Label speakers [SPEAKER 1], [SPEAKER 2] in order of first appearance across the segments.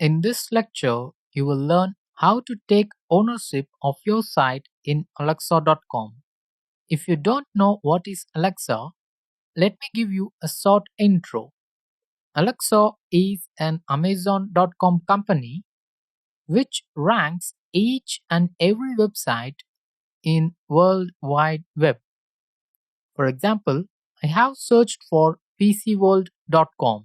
[SPEAKER 1] In this lecture, you will learn how to take ownership of your site in Alexa.com. If you don't know what is Alexa, let me give you a short intro. Alexa is an Amazon.com company which ranks each and every website in World Wide Web. For example, I have searched for pcworld.com.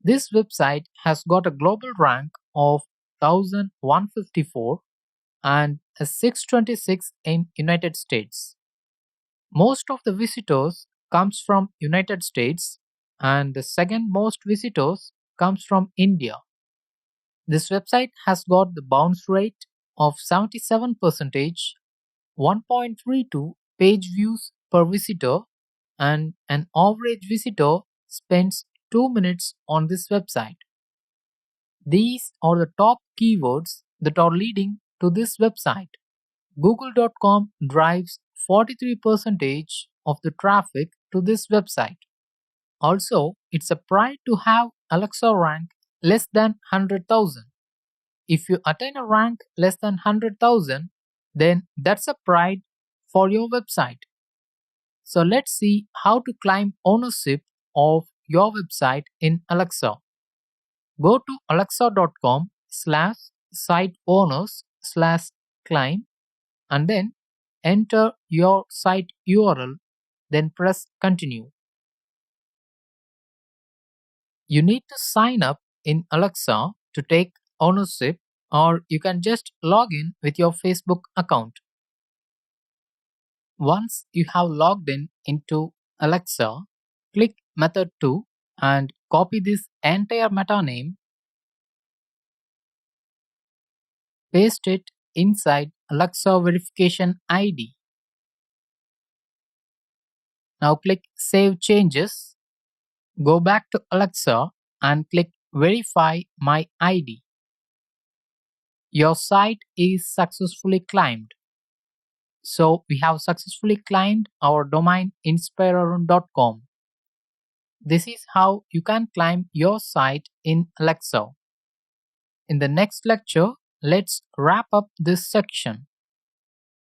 [SPEAKER 1] This website has got a global rank of 1154 and a 626 in United States. Most of the visitors comes from United States and the second most visitors comes from India. This website has got the bounce rate of 77%, 1.32 page views per visitor, and an average visitor spends 2 minutes on this website. These are the top keywords that are leading to this website. Google.com drives 43% of the traffic to this website. Also, it's a pride to have Alexa rank less than 100,000. If you attain a rank less than 100,000, then that's a pride for your website. So let's see how to claim ownership of your website in Alexa. Go to alexa.com/siteowners/claim and then enter your site URL, then press continue. You need to sign up in Alexa to take ownership, or you can just log in with your Facebook account. Once you have logged in into Alexa, click Method 2 and copy this entire meta name, paste it inside Alexa verification ID. Now click Save Changes, go back to Alexa and click Verify My ID. Your site is successfully claimed. So we have successfully claimed our domain inspirearun.com. This is how you can claim your site in Alexa. In the next lecture, let's wrap up this section.